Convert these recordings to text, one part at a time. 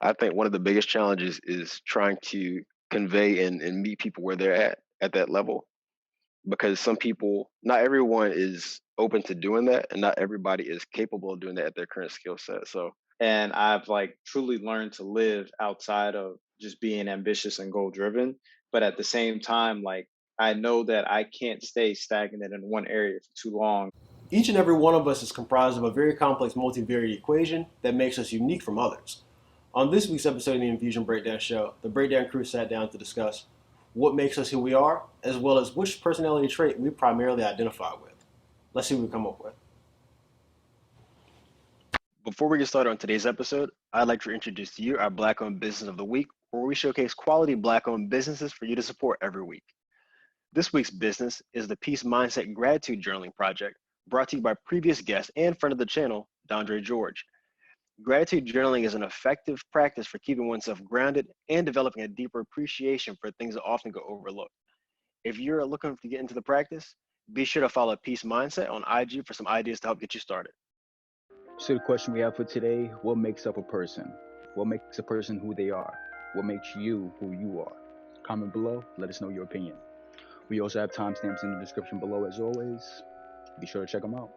I think one of the biggest challenges is trying to convey and meet people where they're at that level, because some people, not everyone is open to doing that, and not everybody is capable of doing that at their current skill set. So And I've like truly learned to live outside of just being ambitious and goal driven. But at the same time, like I know that I can't stay stagnant in one area for too long. Each and every one of us is comprised of a very complex multivariate equation that makes us unique from others. On this week's episode of the Infusion Breakdown Show, the Breakdown crew sat down to discuss what makes us who we are, as well as which personality trait we primarily identify with. Let's see what we come up with. before we get started on today's episode, I'd like to introduce to you our Black-owned Business of the Week, where we showcase quality Black-owned businesses for you to support every week. This week's business is the Peace Mindset Gratitude Journaling Project, brought to you by previous guest and friend of the channel, Dondre George. Gratitude journaling is an effective practice for keeping oneself grounded and developing a deeper appreciation for things that often go overlooked. If you're looking to get into the practice, be sure to follow Peace Mindset on IG for some ideas to help get you started. So the question we have for today, what makes up a person? What makes a person who they are? What makes you who you are? Comment below, let us know your opinion. We also have timestamps in the description below as always. Be sure to check them out.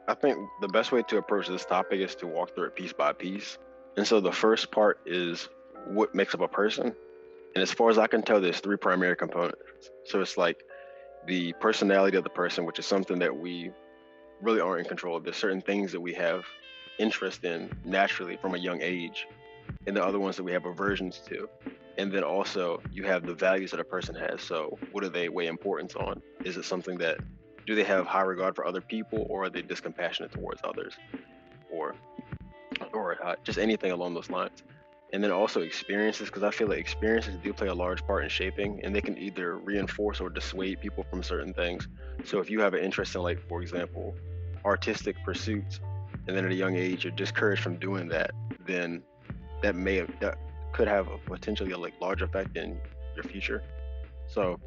I think the best way to approach this topic is to walk through it piece by piece. And so the first part is what makes up a person. And as far as I can tell, there's three primary components. So it's like the personality of the person, which is something that we really aren't in control of. There's certain things that we have interest in naturally from a young age, and the other ones that we have aversions to. And then also you have the values that a person has. So what do they weigh importance on? Is it something that, do they have high regard for other people, or are they discompassionate towards others, or just anything along those lines? And then also experiences, because I feel like experiences do play a large part in shaping, and they can either reinforce or dissuade people from certain things. So if you have an interest in, like, for example, artistic pursuits, and then at a young age you're discouraged from doing that, then that could have a potentially a large effect in your future. So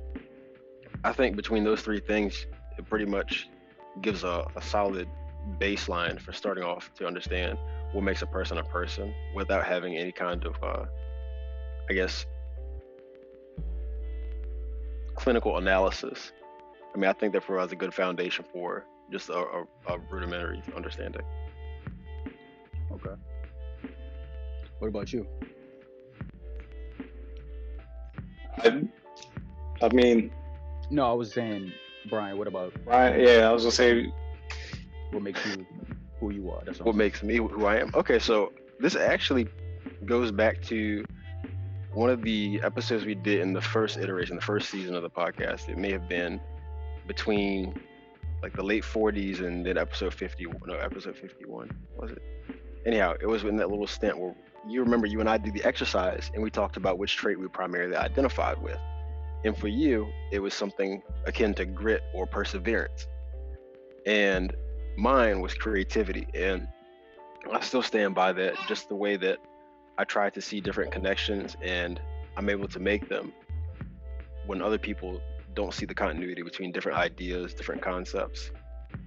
I think between those three things, it pretty much gives a solid baseline for starting off to understand what makes a person without having any kind of, I guess, clinical analysis. I mean, I think that provides a good foundation for just a rudimentary understanding. Okay. What about you? I mean, No, I was saying, Brian, what about Ryan, yeah, I was gonna say, what makes you who you are? That's What makes me who I am? Okay, so this actually goes back to one of the episodes we did in the first iteration, the first season of the podcast. It may have been between like the late 40s and then episode 51, was it? Anyhow, it was in that little stint where you remember you and I did the exercise and we talked about which trait we primarily identified with. And for you, it was something akin to grit or perseverance. And mine was creativity. And I still stand by that, just the way that I try to see different connections and I'm able to make them when other people don't see the continuity between different ideas, different concepts,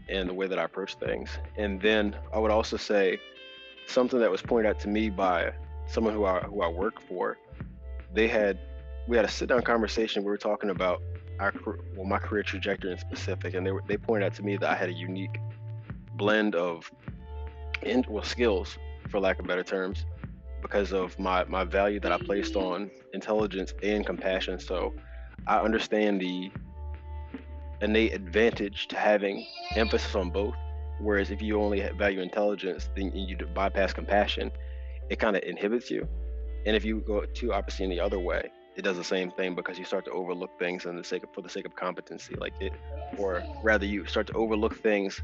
and the way that I approach things. And then I would also say something that was pointed out to me by someone who I work for. We had a sit-down conversation. We were talking about my career trajectory in specific, and they pointed out to me that I had a unique blend of skills, for lack of better terms, because of my value that I placed on intelligence and compassion. So I understand the innate advantage to having emphasis on both. Whereas if you only value intelligence, then you bypass compassion, it kind of inhibits you. And if you go too opposite in the other way, it does the same thing, because you start to overlook things for the sake of competency, or rather you start to overlook things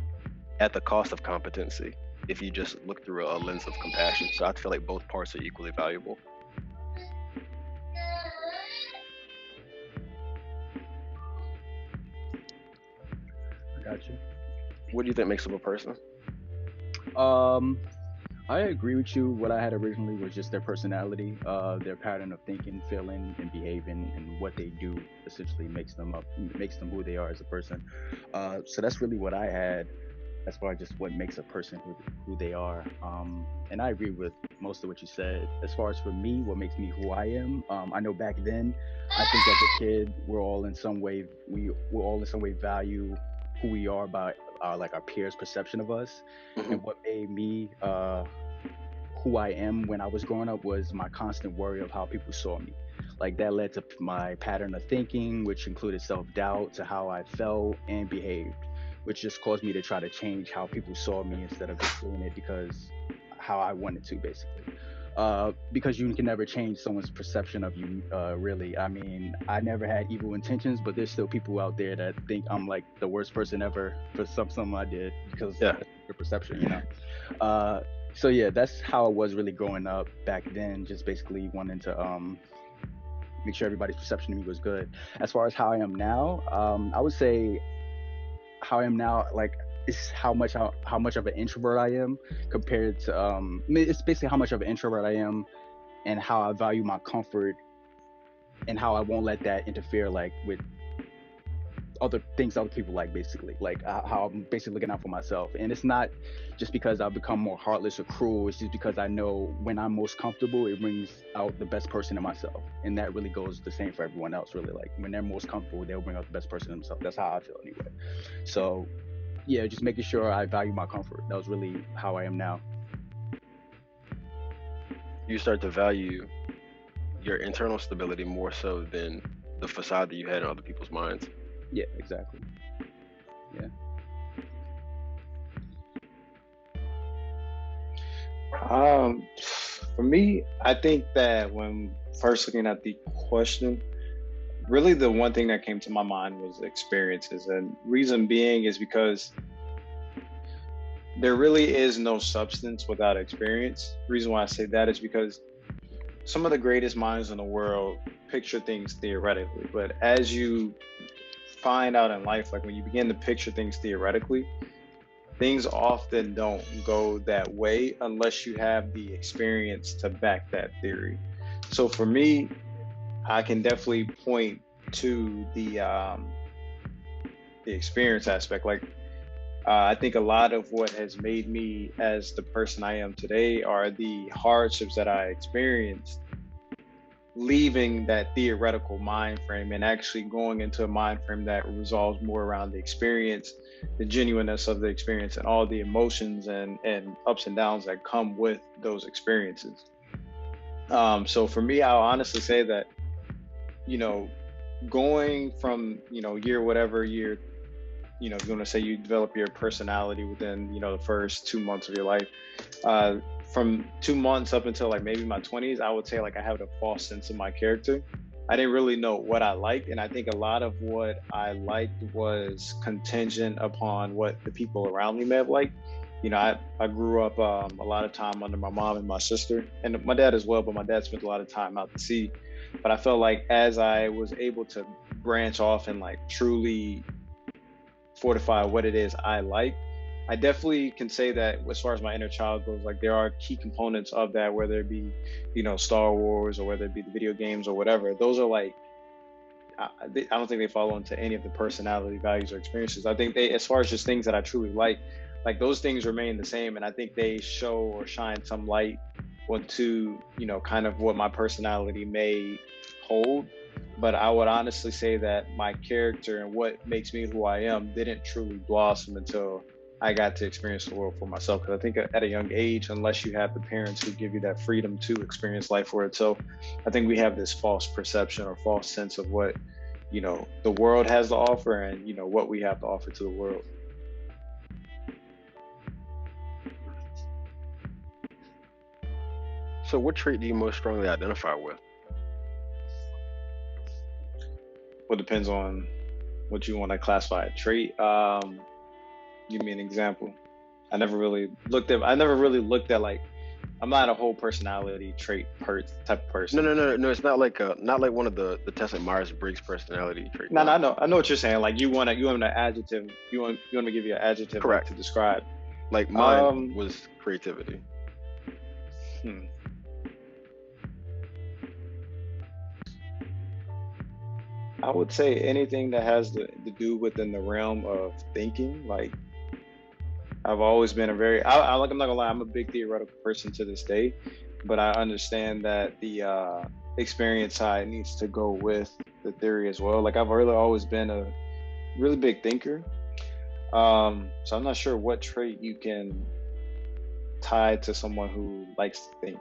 at the cost of competency if you just look through a lens of compassion. So I feel like both parts are equally valuable. I got you. What do you think makes up a person? I agree with you. What I had originally was just their personality, their pattern of thinking, feeling, and behaving, and what they do essentially makes them who they are as a person. So that's really what I had as far as just what makes a person who they are. And I agree with most of what you said. As far as for me, what makes me who I am, I know back then, I think as a kid, we're all in some way value who we are by like our peers' perception of us. Hmm. And what made me who I am when I was growing up was my constant worry of how people saw me. Like that led to my pattern of thinking, which included self doubt, to how I felt and behaved, which just caused me to try to change how people saw me instead of just doing it because how I wanted to, basically. Because you can never change someone's perception of you, really. I mean, I never had evil intentions, but there's still people out there that think I'm like the worst person ever for something I did because Yeah. that's their perception, you know. Uh, so yeah, that's how I was really growing up back then. Just basically wanting to make sure everybody's perception of me was good. As far as how I am now, I would say how I am now, like, is how much of an introvert I am compared to I mean, it's basically how much of an introvert I am and how I value my comfort and how I won't let that interfere like with other things other people like, basically like how I'm basically looking out for myself. And it's not just because I've become more heartless or cruel. It's just because I know when I'm most comfortable, it brings out the best person in myself. And that really goes the same for everyone else, really. Like when they're most comfortable, they'll bring out the best person in themselves. That's how I feel anyway. So yeah, just making sure I value my comfort. That was really how I am now. You start to value your internal stability more so than the facade that you had in other people's minds. Yeah, exactly. Yeah. Um, for me, I think that when first looking at the question, really the one thing that came to my mind was experiences. And reason being is because there really is no substance without experience. Reason why I say that is because some of the greatest minds in the world picture things theoretically, but as you find out in life, like when you begin to picture things theoretically, things often don't go that way unless you have the experience to back that theory. So for me, I can definitely point to the experience aspect. Like I think a lot of what has made me as the person I am today are the hardships that I experienced, leaving that theoretical mind frame and actually going into a mind frame that resolves more around the experience, the genuineness of the experience, and all the emotions and ups and downs that come with those experiences. So for me, I'll honestly say that, you know, going from, year, whatever year, if you want to say you develop your personality within, the first 2 months of your life, uh, from 2 months up until like maybe my 20s, I would say like I have a false sense of my character. I didn't really know what I liked. And I think a lot of what I liked was contingent upon what the people around me may have liked. I grew up a lot of time under my mom and my sister, and my dad as well, but my dad spent a lot of time out to sea. But I felt like as I was able to branch off and like truly fortify what it is I like, I definitely can say that as far as my inner child goes, like there are key components of that, whether it be, Star Wars or whether it be the video games or whatever. Those are like, I don't think they fall into any of the personality values or experiences. I think they, as far as just things that I truly like those things remain the same. And I think they show or shine some light onto, kind of what my personality may hold. But I would honestly say that my character and what makes me who I am didn't truly blossom until I got to experience the world for myself. Because I think at a young age, unless you have the parents who give you that freedom to experience life for itself, I think we have this false perception or false sense of what, the world has to offer and, what we have to offer to the world. So, what trait do you most strongly identify with? Well, depends on what you want to classify a trait. Give me an example. I never really looked at like, I'm not a whole personality trait type of No, person. no, no, no. It's not like one of the Tessa Myers-Briggs personality traits. No, no, I know what you're saying. Like you want an adjective. You want me to give you an adjective, like, Correct. to describe. Like mine was creativity. I would say anything that has to do within the realm of thinking. Like I've always been a very, like, I'm not gonna lie, I'm a big theoretical person to this day, but I understand that the experience side needs to go with the theory as well. Like, I've really always been a really big thinker. So I'm not sure what trait you can tie to someone who likes to think.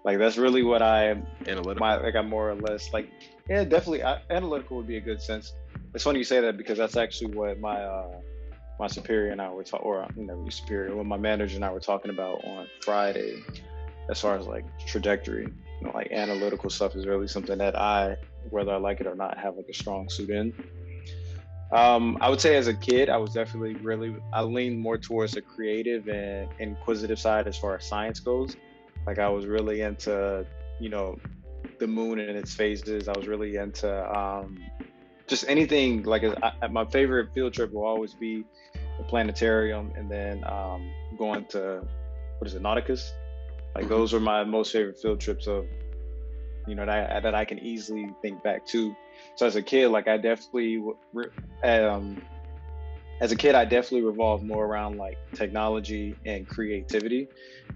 Like, that's really what Analytical. like, I'm more or less like, yeah, definitely analytical would be a good sense. It's funny you say that because that's actually what my superior and I were talking, or superior, when my manager and I were talking about on Friday, as far as like trajectory, like analytical stuff is really something that whether I like it or not, have like a strong suit in. I would say as a kid, I was definitely I leaned more towards the creative and inquisitive side as far as science goes. Like, I was really into, the moon and its phases. I was really into just anything. Like, my favorite field trip will always be the planetarium, and then going to, what is it, Nauticus? Like, those are my most favorite field trips of, that I can easily think back to. So as a kid, like, I definitely, as a kid, I definitely revolved more around like technology and creativity.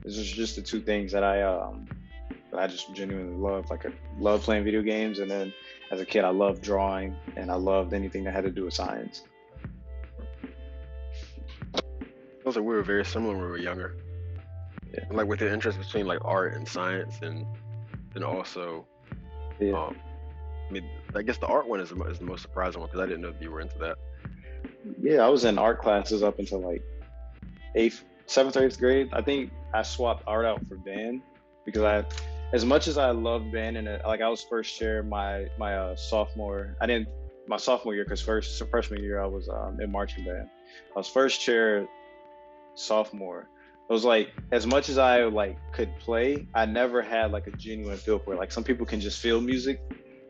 This is just the two things that I just genuinely love. Like, I love playing video games, and then as a kid, I loved drawing, and I loved anything that had to do with science. Sounds like we were very similar when we were younger. Yeah. Like, with the interest between like art and science, and also, Yeah. I mean, I guess the art one is the most surprising one, because I didn't know that you were into that. Yeah, I was in art classes up until like 7th or 8th grade. I think I swapped art out for band because as much as I loved band, and like, I was first chair my sophomore. My sophomore year, because freshman year I was in marching band. I was first chair sophomore. It was like, as much as I like could play, I never had like a genuine feel for it. Like, some people can just feel music.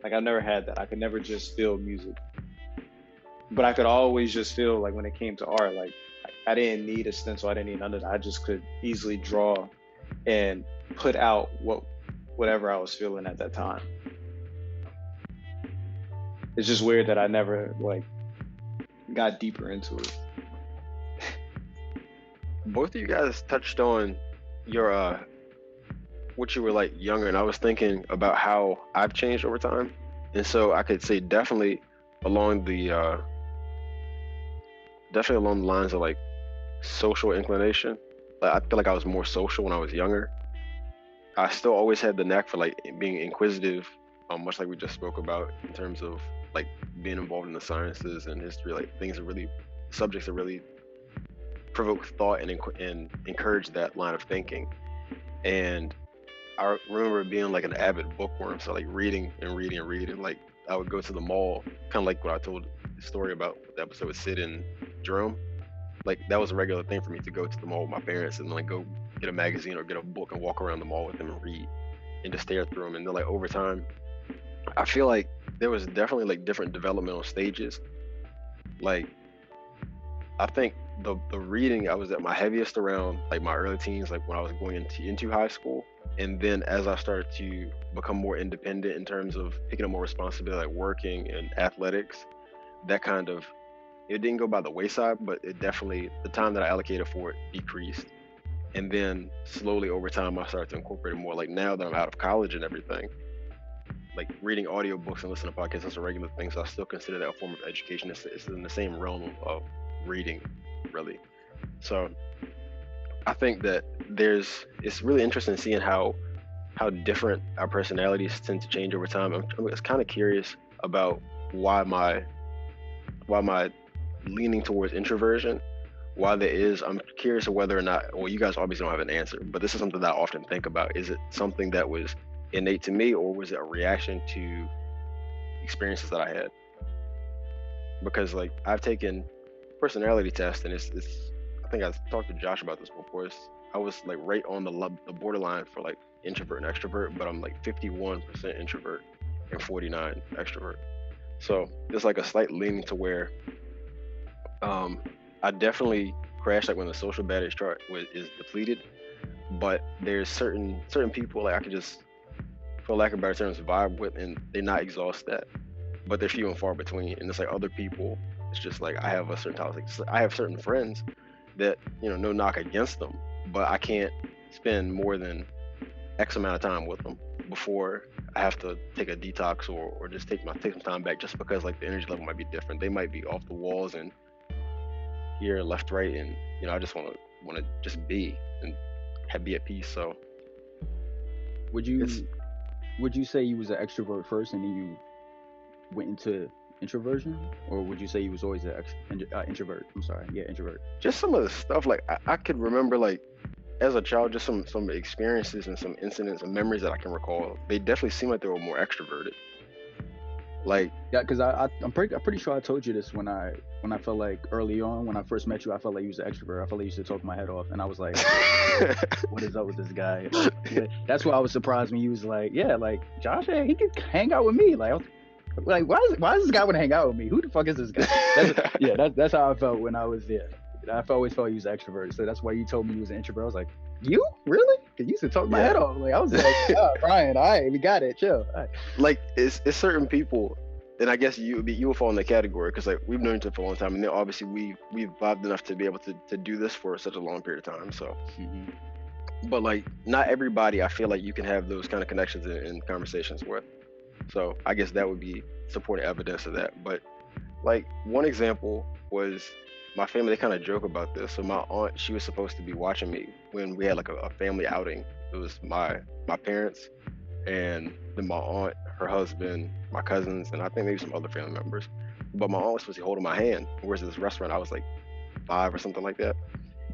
Like, I never had that. I could never just feel music. But I could always just feel, like, when it came to art, like, I didn't need a stencil, I didn't need none of that. I just could easily draw and put out whatever I was feeling at that time. It's just weird that I never like got deeper into it. Both of you guys touched on your what you were like younger, and I was thinking about how I've changed over time. And so I could say definitely along the lines of like social inclination. Like, I feel like I was more social when I was younger. I still always had the knack for like being inquisitive, much like we just spoke about, in terms of like being involved in the sciences and history, like subjects that really provoke thought and encourage that line of thinking. And I remember being like an avid bookworm, so like reading and reading and reading. Like, I would go to the mall, kind of like what I told the story about the episode with Sid and Jerome. Like, that was a regular thing for me to go to the mall with my parents and like go get a magazine or get a book and walk around the mall with them and read and just stare through them. And then, like, over time, I feel like there was definitely like different developmental stages. Like, I think the reading, I was at my heaviest around like my early teens, like when I was going into high school. And then as I started to become more independent in terms of picking up more responsibility, like working and athletics, that kind of, it didn't go by the wayside, but it definitely, the time that I allocated for it decreased. And then slowly over time, I started to incorporate it more. Like, now that I'm out of college and everything, like reading audiobooks and listening to podcasts, that's a regular thing. So I still consider that a form of education. It's in the same realm of reading, really. So I think that it's really interesting seeing how different our personalities tend to change over time. I'm just kind of curious about why my leaning towards introversion, why that is. I'm curious of whether or not, well, you guys obviously don't have an answer, but this is something that I often think about. Is it something that was innate to me, or was it a reaction to experiences that I had? Because like, I've taken personality tests, and it's I think I've talked to Josh about this before. I was like right on the borderline for like introvert and extrovert, but I'm like 51% introvert and 49 extrovert. So there's like a slight leaning to where I definitely crash like when the social battery is depleted, but there's certain people like I could just, for lack of better terms, vibe with, and they not exhaust that. But they're few and far between. And it's like other people It's just like I have a certain tolerance. Like, I have certain friends that, no knock against them, but I can't spend more than X amount of time with them before I have to take a detox or just take some time back, just because like the energy level might be different. They might be off the walls and here, left, right, and I just want to just be and be at peace. So Would you say you was an extrovert first and then you went into introversion, or would you say you was always an introvert? I'm sorry, yeah, introvert. Just some of the stuff, like I could remember, like as a child, just some experiences and some incidents and memories that I can recall. They definitely seem like they were more extroverted. Like, yeah, because I'm pretty sure I told you this when I felt like early on when I first met you, I felt like you was an extrovert. I felt like you used to talk my head off, and I was like, what is up with this guy? Like, yeah, that's why I was surprised when you was like, yeah, like Josh, he could hang out with me. Like, why does this guy want to hang out with me? Who the fuck is this guy? That's how I felt when I was there. I always felt you was an extrovert, so that's why you told me you was an introvert. I was like, you really? Because you used to talk my head off. Like, I was like, oh, Brian, all right, we got it, chill. All right. Like it's certain people, and I guess you will fall in the category because like we've known each other for a long time, and then obviously we've vibed enough to be able to do this for such a long period of time. So, but like not everybody, I feel like you can have those kind of connections and conversations with. So I guess that would be supporting evidence of that. But like one example was my family. They kind of joke about this. So my aunt, she was supposed to be watching me when we had like a family outing. It was my parents and then my aunt, her husband, my cousins, and I think maybe some other family members. But my aunt was supposed to be holding my hand. Whereas at this restaurant, I was like 5 or something like that.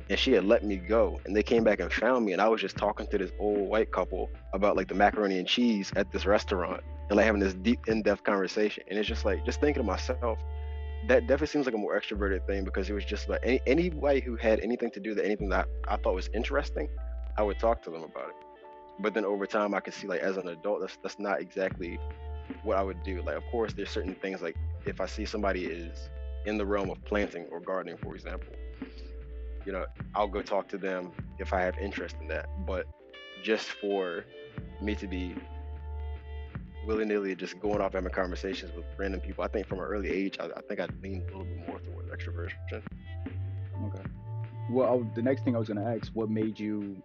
And she had let me go, and they came back and found me, and I was just talking to this old white couple about like the macaroni and cheese at this restaurant, and like having this deep, in-depth conversation. And it's just like, just thinking to myself, that definitely seems like a more extroverted thing, because it was just like anybody who had anything to do with anything that I thought was interesting, I would talk to them about it. But then over time, I could see like as an adult, that's not exactly what I would do. Like, of course, there's certain things, like if I see somebody is in the realm of planting or gardening, for example, I'll go talk to them if I have interest in that. But just for me to be willy-nilly just going off having conversations with random people, I think from an early age, I think I leaned a little bit more towards extroversion. Okay. Well, the next thing I was going to ask, what made you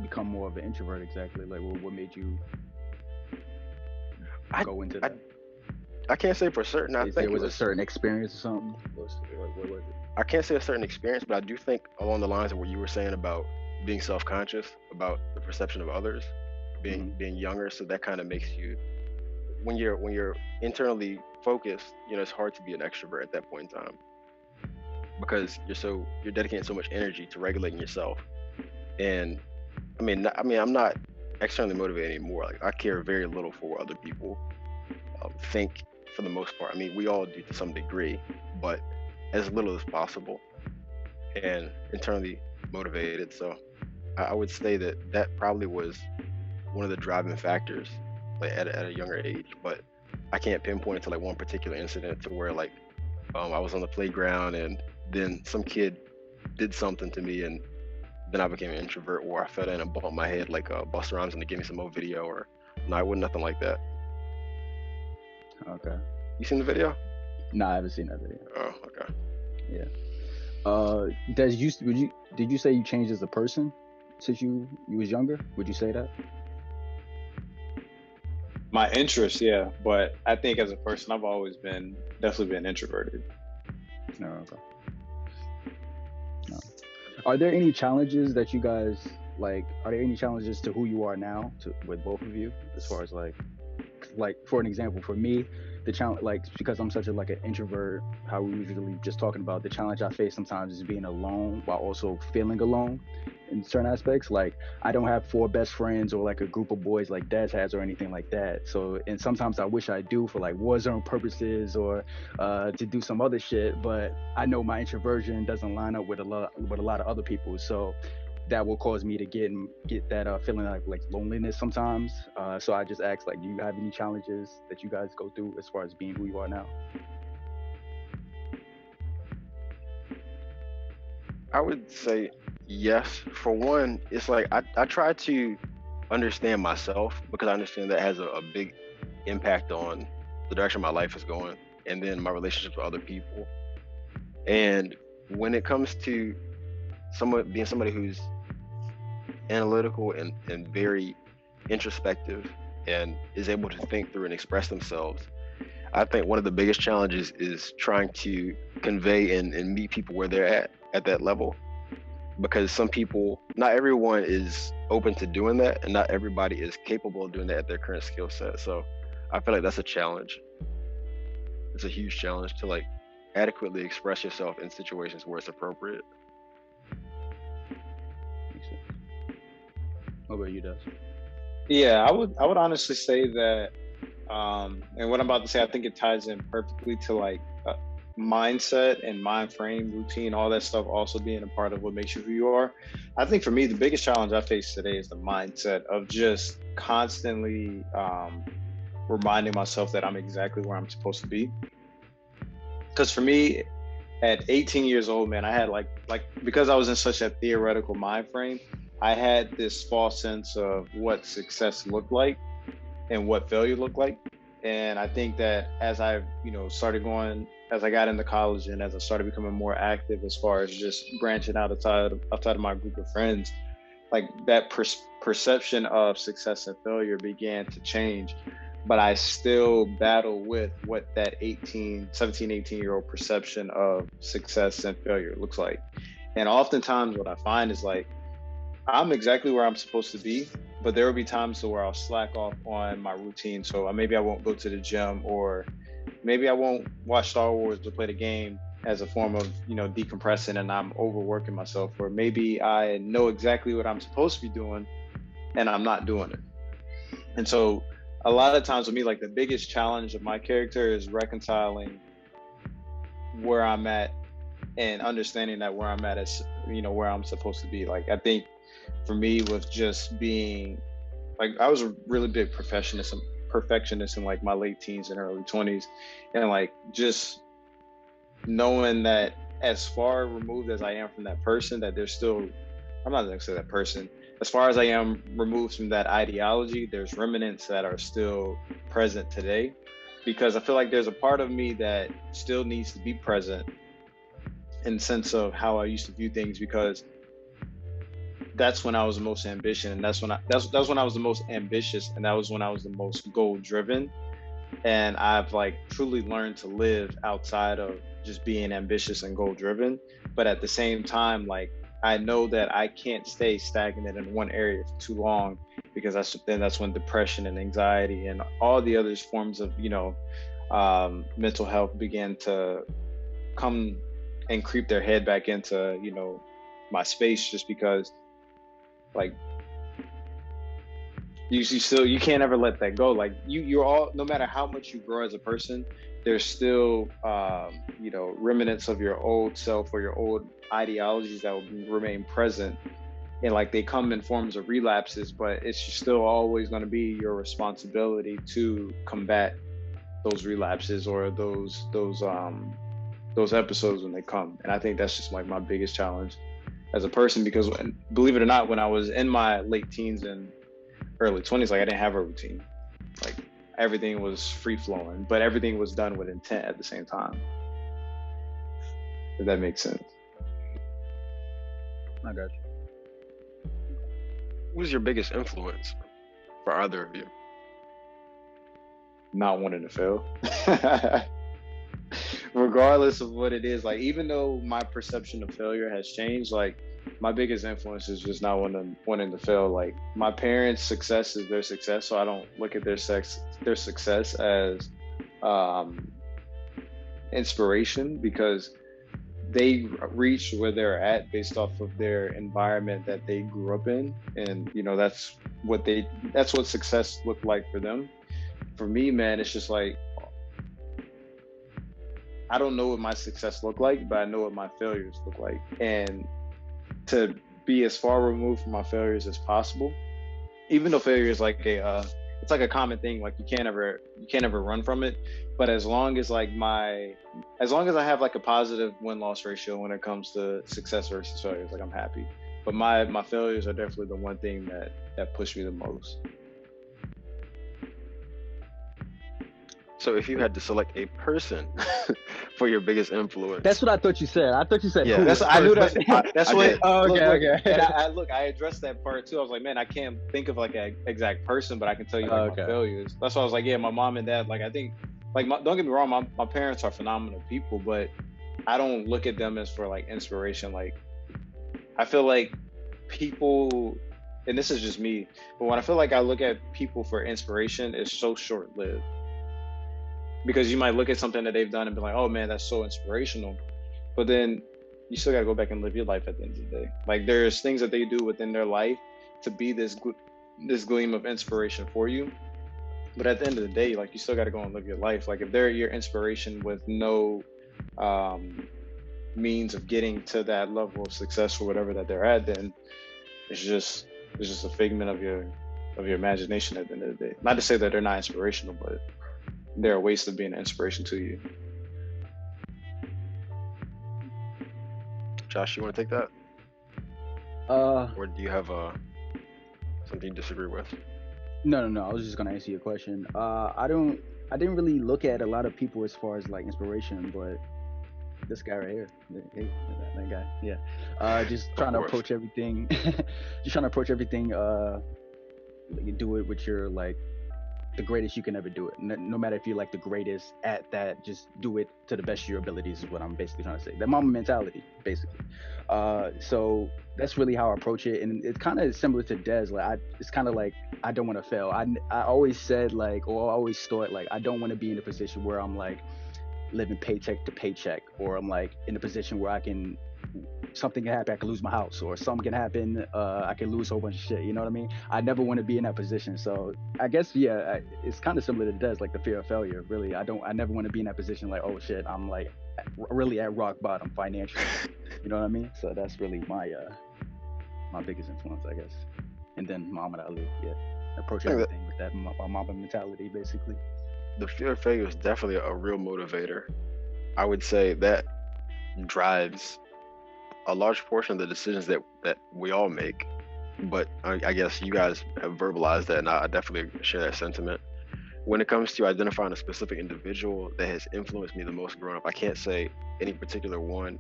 become more of an introvert exactly? Like, what made you go into that? I can't say for certain. I think it was a certain experience or something. What was it? I can't say a certain experience, but I do think along the lines of what you were saying about being self-conscious about the perception of others, being younger. So that kind of makes you, when you're internally focused, it's hard to be an extrovert at that point in time, because you're dedicating so much energy to regulating yourself. And I mean, I'm not externally motivated anymore. Like, I care very little for what other people think, for the most part. I mean, we all do to some degree, but as little as possible, and internally motivated. So I would say that probably was one of the driving factors, like at a younger age. But I can't pinpoint it to like one particular incident to where like I was on the playground and then some kid did something to me and then I became an introvert, or I fell in and bumped my head like Busta Rhymes and to give me some more video, or no, I wouldn't, nothing like that. Okay. You seen the video? No, I haven't seen that video. Oh, okay. Yeah. Did you say you changed as a person since you was younger? Would you say that? My interest, yeah, but I think as a person, I've always definitely been introverted. No, okay. No. Are there any challenges that you guys like? Are there any challenges to who you are now, with both of you, as far as like for an example, for me, the challenge, like, because I'm such an introvert, how we usually just talking about, the challenge I face sometimes is being alone while also feeling alone in certain aspects. Like, I don't have 4 best friends or like a group of boys like Daz has or anything like that. So, and sometimes I wish I do for like Warzone purposes or to do some other shit, but I know my introversion doesn't line up with a lot of other people. So that will cause me to get that feeling like loneliness sometimes. So I just asked, like, do you have any challenges that you guys go through as far as being who you are now? I would say yes. For one, it's like I try to understand myself, because I understand that has a big impact on the direction my life is going, and then my relationships with other people. And when it comes to being somebody who's analytical and very introspective and is able to think through and express themselves, I think one of the biggest challenges is trying to convey and meet people where they're at that level. Because some people, not everyone is open to doing that, and not everybody is capable of doing that at their current skill set. So I feel like that's a challenge. It's a huge challenge to like adequately express yourself in situations where it's appropriate. Makes sense. What about you, Des? Yeah, I would honestly say that, and what I'm about to say, I think it ties in perfectly to like mindset and mind frame, routine, all that stuff also being a part of what makes you who you are. I think for me, the biggest challenge I face today is the mindset of just constantly reminding myself that I'm exactly where I'm supposed to be. Because for me, at 18 years old, man, I had like because I was in such a theoretical mind frame, I had this false sense of what success looked like and what failure looked like. And I think that as I, as I got into college and as I started becoming more active as far as just branching out outside of my group of friends, like that perception of success and failure began to change. But I still battle with what that 18-year-old perception of success and failure looks like. And oftentimes what I find is like, I'm exactly where I'm supposed to be, but there will be times where I'll slack off on my routine. So maybe I won't go to the gym, or maybe I won't watch Star Wars or play the game as a form of, decompressing, and I'm overworking myself. Or maybe I know exactly what I'm supposed to be doing and I'm not doing it. And so a lot of times with me, like the biggest challenge of my character is reconciling where I'm at and understanding that where I'm at is, where I'm supposed to be. Like, I think for me, with just being like, I was a really big perfectionist in like my late teens and early 20s, and like just knowing that as far removed as I am from that person, that there's still, I'm not gonna say that person, as far as I am removed from that ideology, there's remnants that are still present today, because I feel like there's a part of me that still needs to be present in the sense of how I used to view things, because that's when I was the most ambitious, and that's when I was the most ambitious, and that was when I was the most goal driven. And I've like truly learned to live outside of just being ambitious and goal driven. But at the same time, like, I know that I can't stay stagnant in one area for too long, because that's when depression and anxiety and all the other forms of mental health began to come and creep their head back into my space, just because like you can't ever let that go. Like you're all, no matter how much you grow as a person, there's still remnants of your old self or your old ideologies that will remain present, and like they come in forms of relapses, but it's still always going to be your responsibility to combat those relapses or those episodes when they come. And I think that's just like my biggest challenge as a person, because believe it or not, when I was in my late teens and early 20s, like I didn't have a routine. Like everything was free flowing, but everything was done with intent at the same time. If that makes sense. I got you. Who's your biggest influence for either of you? Not wanting to fail. Regardless of what it is, like even though my perception of failure has changed, like my biggest influence is just not wanting to fail. Like my parents' success is their success, so I don't look at their success as inspiration, because they reach where they're at based off of their environment that they grew up in, and that's what success looked like for them. For me, man, it's just like, I don't know what my success looked like, but I know what my failures look like. And to be as far removed from my failures as possible, even though failure is like it's like a common thing, like you can't ever run from it. But as long as I have like a positive win-loss ratio when it comes to success versus failures, like I'm happy. But my failures are definitely the one thing that pushed me the most. So if you had to select a person for your biggest influence, That's what I thought you said. I thought you said Yeah, who. That's I knew first, that's but- that's I what. did. Oh, okay, look, okay. And I addressed that part too. I was like, man, I can't think of like an exact person, but I can tell you like Okay. my failures. That's why I was like, yeah, my mom and dad. Like I think, like don't get me wrong, my parents are phenomenal people, but I don't look at them as for like inspiration. Like I feel like people, and this is just me, but when I feel like I look at people for inspiration, it's so short lived. Because you might look at something that they've done and be like, oh man, that's so inspirational. But then you still got to go back and live your life at the end of the day. Like there's things that they do within their life to be this gleam of inspiration for you. But at the end of the day, like you still got to go and live your life. Like if they're your inspiration with no means of getting to that level of success or whatever that they're at, then it's just a figment of your imagination at the end of the day. Not to say that they're not inspirational, but they're a waste of being an inspiration to you. Josh, you want to take that, Uh, or do you have something you disagree with? no. I was just gonna answer your question. I didn't really look at a lot of people as far as like inspiration, but this guy right here, that guy, yeah. Just trying to course. approach everything, just trying to approach everything. You do it with your like the greatest you can ever do it. No matter if you're like the greatest at that, just do it to the best of your abilities is what I'm basically trying to say. That mama mentality, basically. So that's really how I approach it, and it's kind of similar to Des. Like it's kind of like I don't want to fail. I always said like, or I always thought like I don't want to be in a position where I'm like living paycheck to paycheck, or I'm like in a position where something can happen, I can lose my house, or something can happen, I can lose a whole bunch of shit. You know what I mean? I never want to be in that position. So I guess it's kind of similar to Des, like the fear of failure. Really, I never want to be in that position. Like, oh shit, I'm like really at rock bottom financially. You know what I mean? So that's really my biggest influence, I guess. And then Muhammad Ali, approach everything with that Mamba mentality, basically. The fear of failure is definitely a real motivator. I would say that drives a large portion of the decisions that we all make. But I guess you guys have verbalized that, and I definitely share that sentiment. When it comes to identifying a specific individual that has influenced me the most growing up, I can't say any particular one.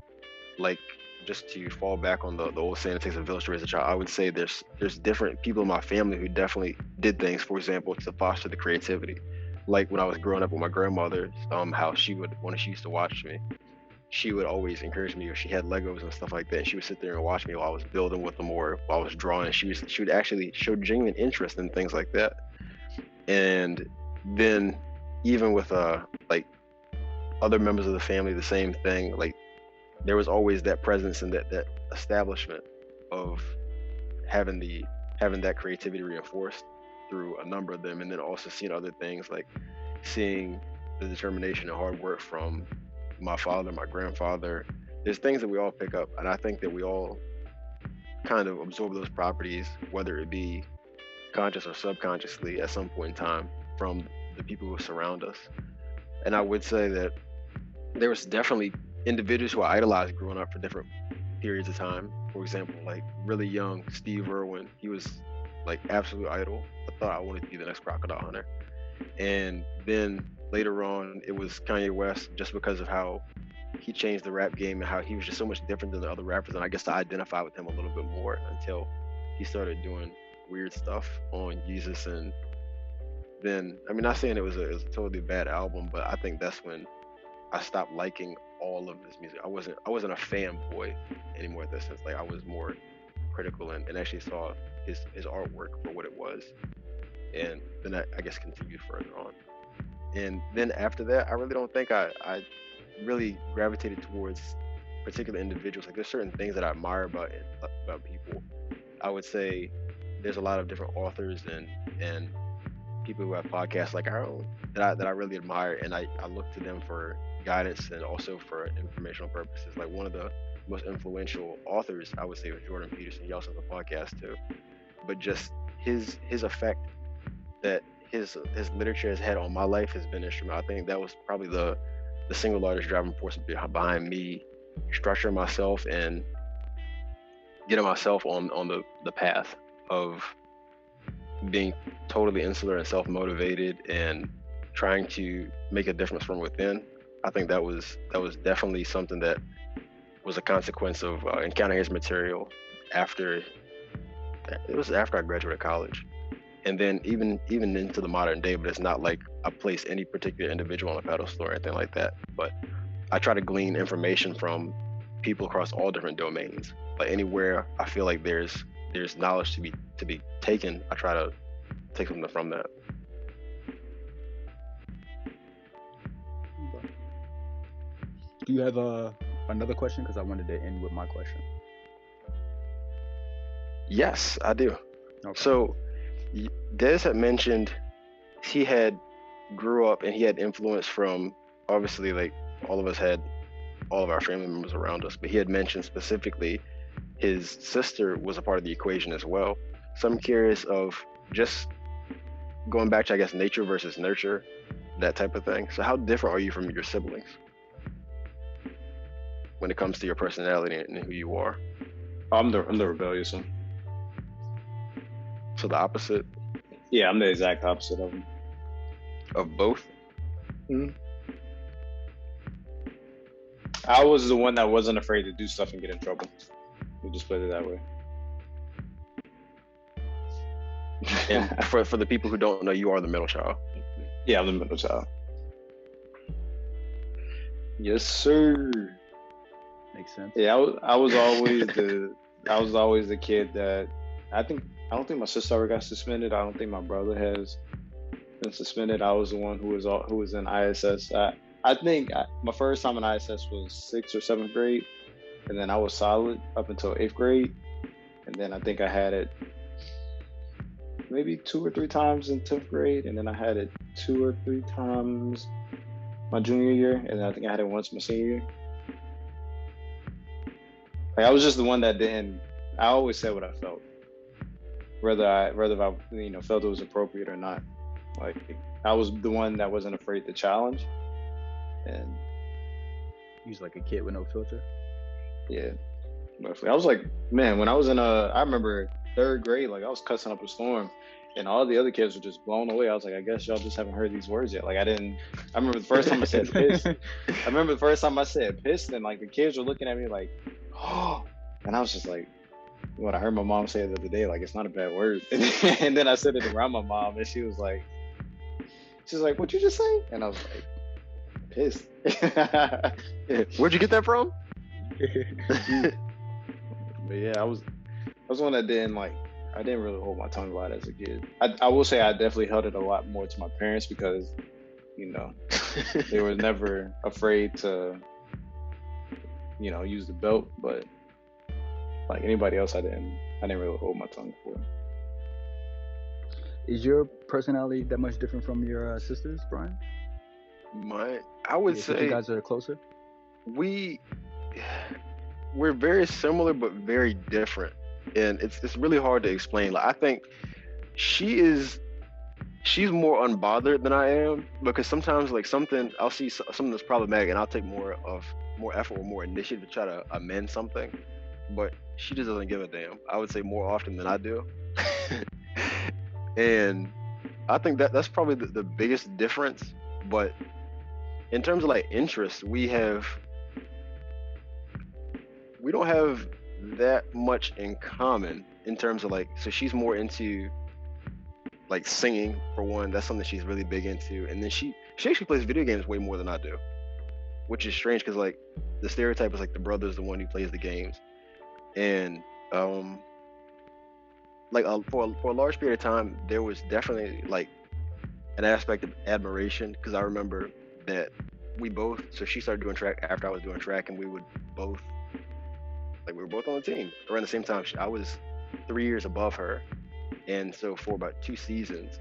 Like, just to fall back on the old saying, it takes a village to raise a child, I would say there's different people in my family who definitely did things, for example, to foster the creativity. Like when I was growing up with my grandmother, how she would, when she used to watch me, she would always encourage me, if she had Legos and stuff like that, she would sit there and watch me while I was building with them or while I was drawing. She would actually show genuine interest in things like that. And then even with like other members of the family, the same thing. Like there was always that presence and that establishment of having that creativity reinforced through a number of them, and then also seeing other things, like seeing the determination and hard work from my father, my grandfather. There's things that we all pick up, and I think that we all kind of absorb those properties, whether it be conscious or subconsciously at some point in time, from the people who surround us. And I would say that there was definitely individuals who I idolized growing up for different periods of time. For example, like really young Steve Irwin, he was like absolute idol. I thought I wanted to be the next crocodile hunter. And then later on, it was Kanye West, just because of how he changed the rap game and how he was just so much different than the other rappers. And I guess I identify with him a little bit more until he started doing weird stuff on Jesus. And then, I mean, not saying it was a totally bad album, but I think that's when I stopped liking all of his music. I wasn't a fanboy anymore in that sense. Like I was more critical and actually saw his artwork for what it was. And then I guess continued further on. And then after that, I really don't think I really gravitated towards particular individuals. Like there's certain things that I admire about people. I would say there's a lot of different authors and people who have podcasts like our own that I really admire, and I look to them for guidance and also for informational purposes. Like one of the most influential authors, I would say, was Jordan Peterson. He also has a podcast too. But just his effect that his literature has had on my life has been instrumental. I think that was probably the single largest driving force behind me structuring myself and getting myself on the path of being totally insular and self-motivated and trying to make a difference from within. I think that was definitely something that was a consequence of encountering his material after I graduated college, and then even into the modern day. But it's not like I place any particular individual on a pedestal or anything like that. But I try to glean information from people across all different domains. Like anywhere I feel like there's knowledge to be taken, I try to take something from that. Do you have another question? Because I wanted to end with my question. Yes, I do. Okay. So Des had mentioned he had grew up and he had influence from, obviously, like all of us had all of our family members around us, but he had mentioned specifically his sister was a part of the equation as well. So I'm curious of just going back to, I guess, nature versus nurture, that type of thing. So how different are you from your siblings when it comes to your personality and who you are? I'm the rebellious one. So the opposite Yeah, I'm the exact opposite of him. of both? Mm-hmm. I was the one that wasn't afraid to do stuff and get in trouble. We'll just put it that way. And for the people who don't know, you are the middle child. Yeah, I'm the middle child. Yes, sir. Makes sense. Yeah, I was always the kid that I don't think my sister ever got suspended. I don't think my brother has been suspended. I was the one who was in ISS. I think my first time in ISS was 6th or 7th grade, and then I was solid up until 8th grade, and then I think I had it maybe 2 or 3 times in 10th grade, and then I had it 2 or 3 times my junior year, and then I think I had it once my senior year. Like I was just the one that didn't. I always said what I felt, whether I felt it was appropriate or not. Like I was the one that wasn't afraid to challenge, and He was like a kid with no filter. yeah, I was like, man, when I was I remember 3rd grade, like I was cussing up a storm, and all the other kids were just blown away. I was like, I guess y'all just haven't heard these words yet. Like I remember the first time I said pissed. And like the kids were looking at me like, oh, and I was just like, what I heard my mom say the other day, like it's not a bad word. And then I said it around my mom, and she's like, what'd you just say? And I was like, pissed. Where'd you get that from? But yeah, I was one that I didn't really hold my tongue a lot as a kid. I will say I definitely held it a lot more to my parents because, they were never afraid to, use the belt, but like anybody else, I didn't really hold my tongue for. Is your personality that much different from your sisters, Brian? I would You say you guys are closer. we're very similar but very different, and it's really hard to explain. Like I think she's more unbothered than I am, because sometimes like I'll see something that's problematic and I'll take more effort or more initiative to try to amend something, but she just doesn't give a damn. I would say more often than I do. And I think that's probably the biggest difference. But in terms of like interests, we don't have that much in common in terms of like, so she's more into like singing for one. That's something she's really big into, and then she actually plays video games way more than I do, which is strange because like the stereotype is like the brother's the one who plays the games. And for a large period of time there was definitely like an aspect of admiration, because I remember that so she started doing track after I was doing track, and we were both on the team around the same time. I was 3 years above her, and so for about 2 seasons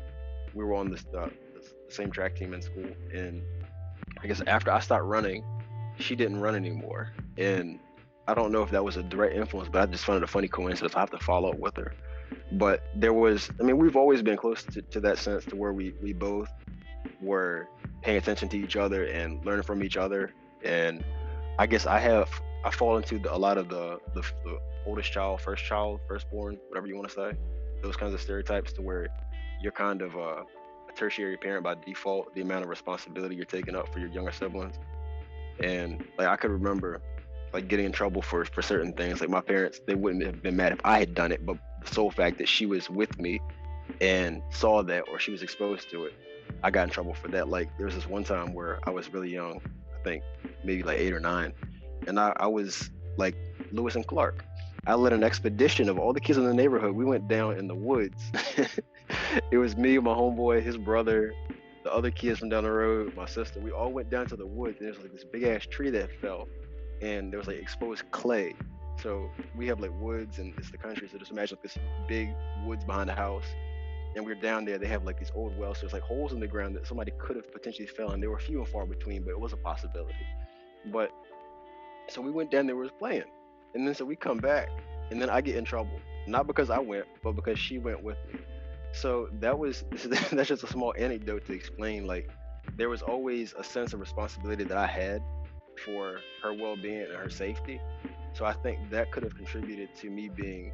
we were on the same track team in school. And I guess after I stopped running, she didn't run anymore, and I don't know if that was a direct influence, but I just found it a funny coincidence. I have to follow up with her. But we've always been close to that sense, to where we both were paying attention to each other and learning from each other. And I guess I fall into a lot of the oldest child, firstborn, whatever you want to say, those kinds of stereotypes, to where you're kind of a tertiary parent by default, the amount of responsibility you're taking up for your younger siblings. And like I could remember like getting in trouble for certain things. Like my parents, they wouldn't have been mad if I had done it, but the sole fact that she was with me and saw that, or she was exposed to it, I got in trouble for that. Like there was this one time where I was really young, I think maybe like 8 or 9, and I was like Lewis and Clark. I led an expedition of all the kids in the neighborhood. We went down in the woods. It was me, my homeboy, his brother, the other kids from down the road, my sister. We all went down to the woods, and there's like this big ass tree that fell, and there was like exposed clay. So we have like woods, and it's the country. So just imagine like this big woods behind the house, and we're down there. They have like these old wells. So there's like holes in the ground that somebody could have potentially fell in. They were few and far between, but it was a possibility. But so we went down there, we was playing, and then so we come back, and then I get in trouble, not because I went, but because she went with me. So that's just a small anecdote to explain, like there was always a sense of responsibility that I had for her well-being and her safety. So I think that could have contributed to me being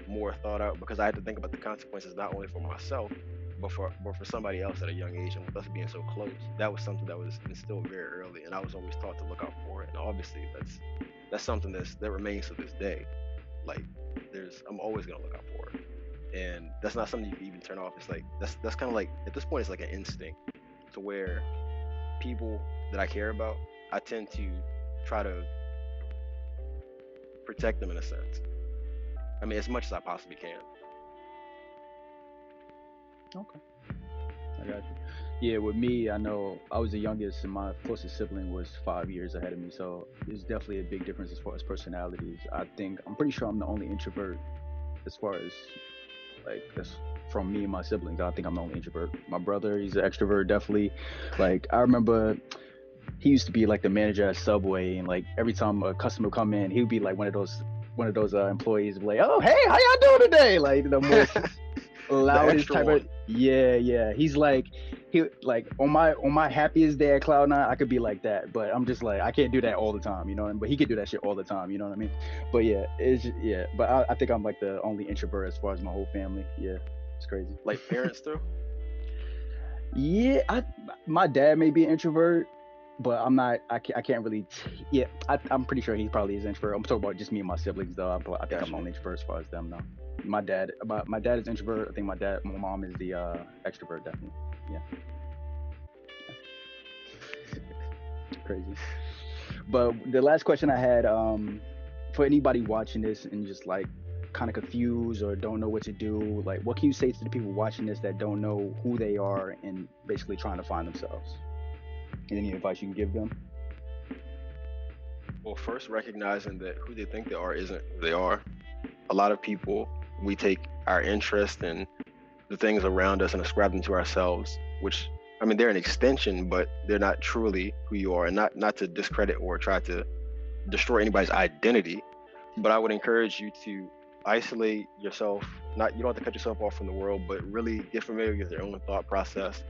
more thought out, because I had to think about the consequences not only for myself but for somebody else at a young age. And with us being so close, that was something that was instilled very early, and I was always taught to look out for it. And obviously that's something that remains to this day. Like I'm always gonna look out for it. And that's not something you can even turn off. It's like that's kind of like, at this point, it's like an instinct, to where people that I care about, I tend to try to protect them in a sense. I mean, as much as I possibly can. Okay, I got you. Yeah, with me, I know I was the youngest, and my closest sibling was 5 years ahead of me. So there's definitely a big difference as far as personalities. I'm pretty sure I'm the only introvert as far as like that's from me and my siblings. I think I'm the only introvert. My brother, he's an extrovert, definitely. Like I remember he used to be like the manager at Subway, and like every time a customer come in, he would be like one of those employees, like, oh hey, how y'all doing today? Like the most loudest type of yeah. He's like on my happiest day at Cloud9, I could be like that, but I'm just like I can't do that all the time, you know. But he could do that shit all the time, you know what I mean? But yeah, But I think I'm like the only introvert as far as my whole family. Yeah, it's crazy. Like parents too. Yeah, my dad may be an introvert, but I'm not. I can't really. I'm pretty sure he probably is introvert. I'm talking about just me and my siblings though. I think I'm the only introvert as far as them though. My dad is introvert. I think my mom is the extrovert, definitely. Yeah. Crazy. But the last question I had, for anybody watching this and just like kind of confused or don't know what to do, like what can you say to the people watching this that don't know who they are and basically trying to find themselves? Any advice you can give them? Well, first, recognizing that who they think they are isn't who they are. A lot of people, we take our interest in the things around us and ascribe them to ourselves, which, I mean, they're an extension, but they're not truly who you are. And not to discredit or try to destroy anybody's identity, but I would encourage you to isolate yourself. You don't have to cut yourself off from the world, but really get familiar with your own thought process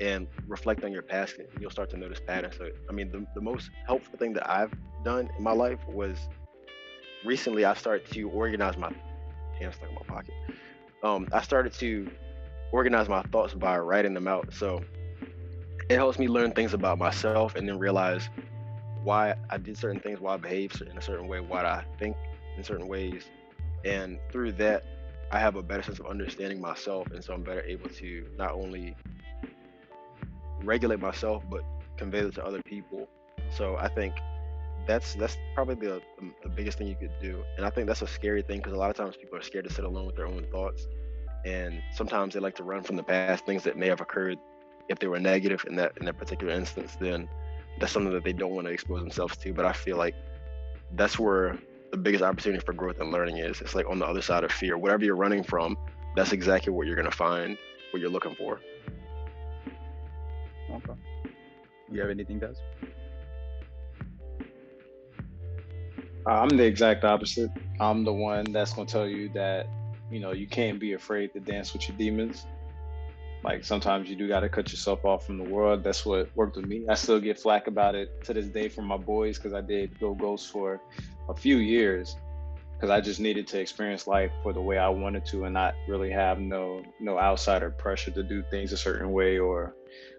and reflect on your past, and you'll start to notice patterns. So, I mean, the most helpful thing that I've done in my life was recently I started to organize my hands stuck in my pocket. I started to organize my thoughts by writing them out. So it helps me learn things about myself and then realize why I did certain things, why I behave in a certain way, why I think in certain ways. And through that, I have a better sense of understanding myself. And so I'm better able to not only regulate myself, but convey it to other people. So I think that's probably the biggest thing you could do. And I think that's a scary thing, because a lot of times people are scared to sit alone with their own thoughts. And sometimes they like to run from the past, things that may have occurred. If they were negative in that particular instance, then that's something that they don't want to expose themselves to. But I feel like that's where the biggest opportunity for growth and learning is. It's like on the other side of fear. Whatever you're running from, that's exactly what you're going to find, what you're looking for. Okay. You have anything, Des? I'm the exact opposite. I'm the one that's going to tell you that, you can't be afraid to dance with your demons. Like sometimes you do got to cut yourself off from the world. That's what worked with me. I still get flack about it to this day from my boys, because I did go ghost for a few years. because I just needed to experience life for the way I wanted to, and not really have no outsider pressure to do things a certain way or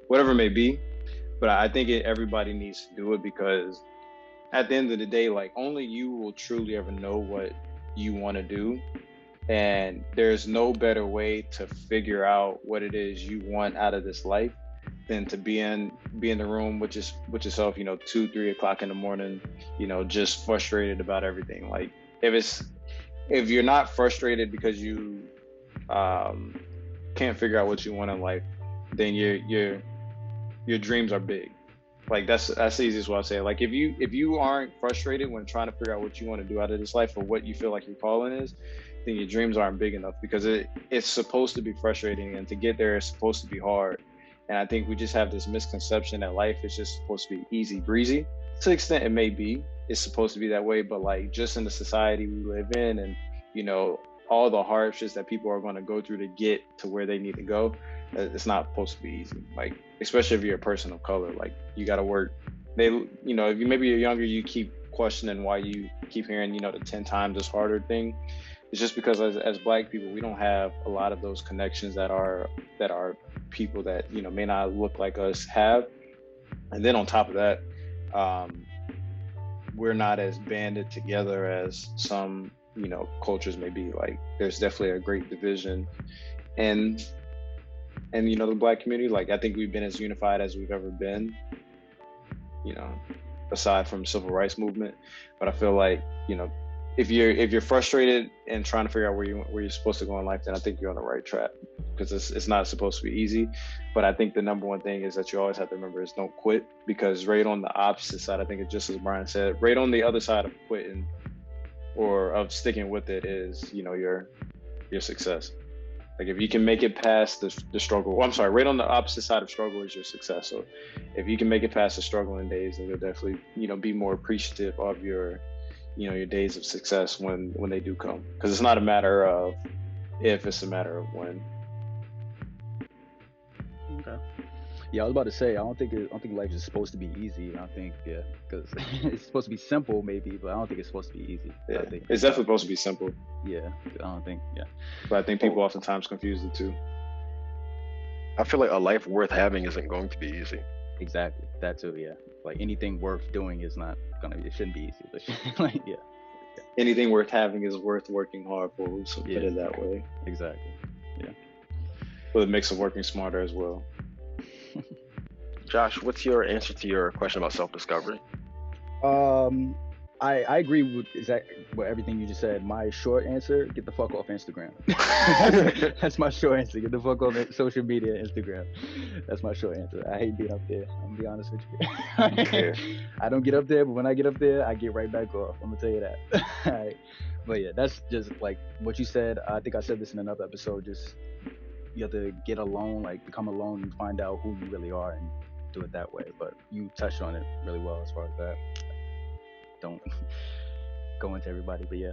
whatever it may be. But I think everybody needs to do it, because at the end of the day, like, only you will truly ever know what you want to do. And there's no better way to figure out what it is you want out of this life than to be in the room with yourself, 2-3 o'clock in the morning, just frustrated about everything. Like, if you're not frustrated because you can't figure out what you want in life, then your dreams are big. Like, that's the easiest way I say it. Like, if you aren't frustrated when trying to figure out what you want to do out of this life, or what you feel like your calling is, then your dreams aren't big enough, because it's supposed to be frustrating, and to get there is supposed to be hard. And I think we just have this misconception that life is just supposed to be easy breezy. To the extent it may be, it's supposed to be that way, but like, just in the society we live in, and all the hardships that people are going to go through to get to where they need to go, it's not supposed to be easy. Like, especially if you're a person of color, like, you got to work. If you're younger, you keep questioning why you keep hearing the 10 times as harder thing. It's just because as Black people, we don't have a lot of those connections that are people that may not look like us have. And then on top of that, we're not as banded together as some cultures may be. Like, there's definitely a great division, and the Black community, like, I think we've been as unified as we've ever been, aside from the civil rights movement. But I feel like if you're frustrated and trying to figure out where you're supposed to go in life, then I think you're on the right track, because it's not supposed to be easy. But I think the number one thing is that you always have to remember is don't quit, because right on the opposite side, I think it's just as Brian said, right on the other side of quitting or of sticking with it is your success. Like, if you can make it past the struggle, right on the opposite side of struggle is your success. So if you can make it past the struggling days, then you'll definitely be more appreciative of your your days of success when they do come, because it's not a matter of if, it's a matter of when. Okay. Yeah, I was about to say, I don't think life is supposed to be easy. I think, because it's supposed to be simple maybe, but I don't think it's supposed to be easy. Yeah, it's definitely supposed to be simple. Yeah, I don't think. Yeah, but I think people oftentimes confuse the two. I feel like a life worth having isn't going to be easy. Exactly, that too. Yeah, like, anything worth doing is not gonna be. It shouldn't be easy. But like, yeah. Anything worth having is worth working hard for. So put it that way. Exactly. Yeah. With a mix of working smarter as well. Josh, what's your answer to your question about self-discovery? I agree with everything you just said. My short answer: get the fuck off Instagram. That's my short answer. Get the fuck off social media, Instagram. That's my short answer. I hate being up there. I'm gonna be honest with you. I don't get up there, but when I get up there, I get right back off. I'm gonna tell you that. Right. But yeah, that's just like what you said. I think I said this in another episode. Just, you have to get alone, like, become alone and find out who you really are, and do it that way. But you touched on it really well as far as that. Don't go into everybody, but yeah.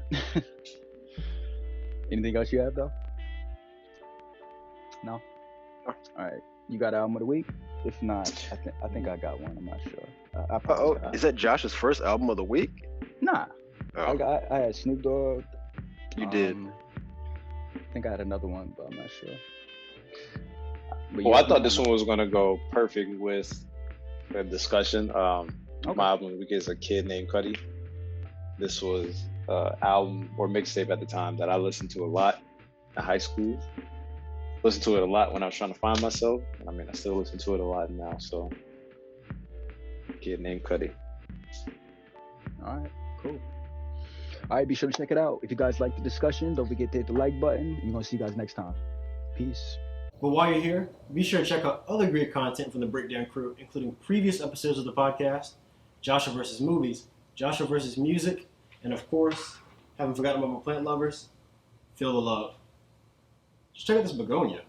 Anything else you have though? No? All right. You got album of the week? If not, I think I got one. I'm not sure. Is that Josh's first album of the week? Nah. Oh. I had Snoop Dogg. You did. I think I had another one, but I'm not sure. Well, I thought this one was gonna go perfect with the discussion. Okay. My album of the week is A Kid Named Cudi. This was album or mixtape at the time that I listened to a lot in high school. Listened to it a lot when I was trying to find myself. I mean, I still listen to it a lot now. So, A Kid Named Cudi. All right, cool. All right, be sure to check it out. If you guys like the discussion, don't forget to hit the like button. We're gonna see you guys next time. Peace. But while you're here, be sure to check out other great content from the Breakdown crew, including previous episodes of the podcast, Joshua versus Movies, Joshua versus Music, and of course, haven't forgotten about my plant lovers, Feel the Love. Just check out this begonia.